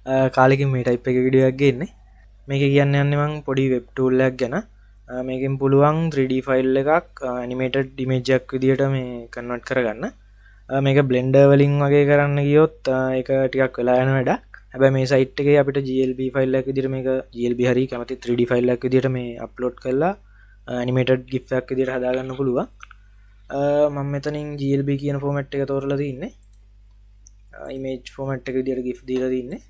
කාලෙකින් මේ ටයිප් එක විඩියක් ගන්නේ මේක කියන්න යන්න මං පොඩි වෙබ් ටූල්ලක් ගැන මේකින් පුළුවන් 3D ෆයිල් එකක් නිමේට ඩිමේජක් විදිට මේ කන්වට් කරගන්න මේක බ්ලෙන්ඩ වලින් වගේ කරන්න ගියොත් එක ටිකක් වෙලා යන වැඩ හැබ මේ සයිට් එක අපිට GLB ෆයිල්ලක් දිර මේක GLB හරි කැමති 3D ෆයිල්ලක් දිට මේ අප්ලෝඩ් කරලා නිමේටඩ් ගිෆ්ක් දිට හදාගන්න පුළුවන් මම මෙතනින් GLB කියන ෆෝමට් එක තෝරලා තින්නේ ඉමේජ් ෆෝමට් එක දිට ගිෆ් දීලා තින්නේ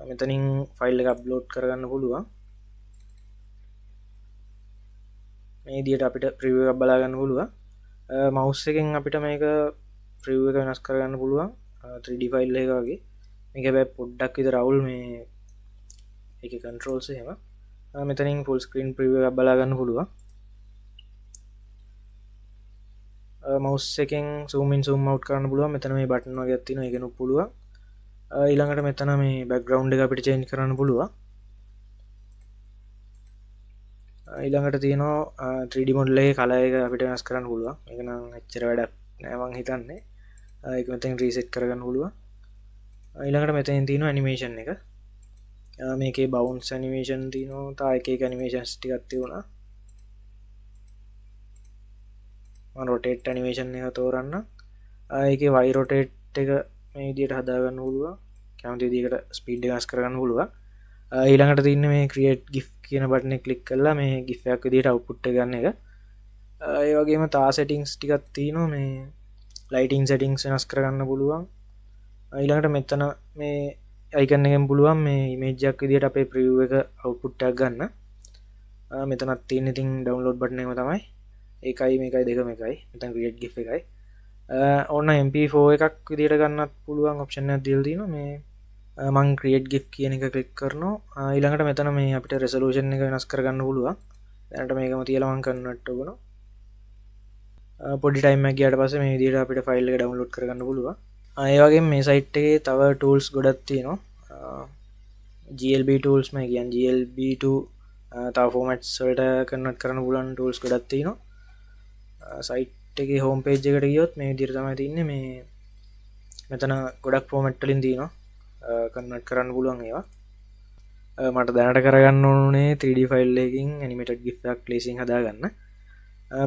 මෙතනින් ෆයිල් එක අප්ලෝඩ් කරගන්න පුළුවන් මේ දිට අපිට ප්‍රිවියු එකක් බලාගන්න පුළුවන් මවුස් එකෙන් අපිට මේක ප්‍රිවියු එක වෙනස් කරගන්න පුළුවන් 3D ෆයිල් එක වගේ මේක බෑ පොඩ්ඩක් විතර රවුල් මේ එක කන්ට්‍රෝල්ස් එහෙම මෙතනින් ෆුල් ස්ක්‍රීන් ප්‍රිවියු එකක් බලාගන්න පුළුවන් මවුස් එකෙන් සූමින් සූම් අවුට් කරන්න පුළුවන් මෙතන මේ බටන් වගේ තියෙනවා ඒකනු පුළුවන් ඊළඟට මෙතන මේ බෑග්ග්‍රවුන්ඩ් එක අපිට චේන්ජ් කරන්න පුළුවන් ඊළඟට තියෙනවා 3D මොඩල් එකේ කලර් එක අපිට වෙනස් කරන්න පුළුවන් මේක නම් එච්චර වැඩක් නෑ මං හිතන්නේ ඒක මෙතෙන් රීසෙට් කරගන්න පුළුවන් ඊළඟට මෙතෙන් තියෙනවා ඇනිමේෂන් එක මේකේ බවුන්ස් ඇනිමේෂන් තියෙනවා තා එක එක ඇනිමේෂන්ස් ටිකක් තියෙනවා මම රොටේට් ඇනිමේෂන් එක තෝරන්න ඒකේ වයි රොටේට් එක මේ විදිහට හදාගන්න පුළුවන් කැමති විදිහකට ස්පීඩ් එක වෙනස් කරගන්න පුළුවන් ඊළඟට තියෙන්නේ මේ ක්‍රියේට් GIF කියන බටන් එක ක්ලික් කරලා මේ GIF එකක් විදිහට අවුට්පුට් එක ගන්න එක ඒ වගේම තා සෙටින්ග්ස් ටිකක් තියෙනවා මේ ලයිටිං සෙටින්ග්ස් වෙනස් කරගන්න පුළුවන් ඊළඟට මෙතන මේ අයිකන් එකෙන් පුළුවන් මේ ඉමේජ් එකක් විදිහට අපේ ප්‍රිවිව් එක අවුට්පුට් එකක් ගන්න මෙතනත් තියෙන ඉතින් ඩවුන්ලෝඩ් බටන් එක තමයි ඒකයි මේකයි දෙකම එකයි මෙතන ක්‍රියේට් GIF එකයි ඕන්න MP4 එකක් විදිහට ගන්නත් පුළුවන් ඔප්ෂන් එකක් දීලා තියෙනවා මේ මං ක්‍රියේට් GIF කියන එක ක්ලික් කරනවා ඊළඟට මෙතන මේ අපිට රෙසලූෂන් එක වෙනස් කරගන්න පුළුවන් දැනට මේකම තියලා මං කන්වර්ට් කරනවා පොඩි ටයිම් එකක් ගියාට පස්සේ මේ විදිහට අපිට ෆයිල් එක ඩවුන්ලෝඩ් කරගන්න පුළුවන් ඒ වගේම මේ සයිට් එකේ තව ටූල්ස් ගොඩක් තියෙනවා GLB tools මේ කියන්නේ GLB2 තව ෆෝමැට්ස් වලට කන්වර්ට් කරන්න පුළුවන් ටූල්ස් ගොඩක් තියෙනවා සයිට් එකේ හෝම් පේජ් එකට ගියොත් මේ විදිහට තමයි තින්නේ මේ මෙතන ගොඩක් ෆෝමැට් වලින් තියෙනවා කන්වර්ට් කරන්න පුළුවන් ඒවා මට දැනට කරගන්න ඕනේ 3D ෆයිල් එකකින් ඇනිමේටඩ් GIF එකක් ප්ලේසින් හදාගන්න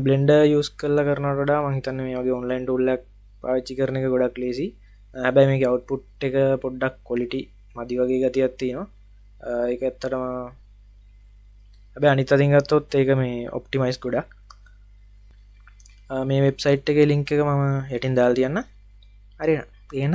බ්ලෙන්ඩර් යූස් කරලා කරනවට වඩා මම හිතන්නේ මේ වගේ ඔන්ලයින් ටූල් එකක් පාවිච්චි කරන එක ගොඩක් ලේසි හැබැයි මේකේ අවුට්පුට් එක පොඩ්ඩක් ක්වොලිටි මදි වගේ ගතියක් තියෙනවා ඒක ඇත්තටම හැබැයි අනිත් අතින් ගත්තොත් ඒක මේ ඔප්ටිමයිස් ගොඩක් මේ වෙබ්සයිට් එකේ ලින්ක් එක මම යටින් දාලා තියන්න හරිද තියෙන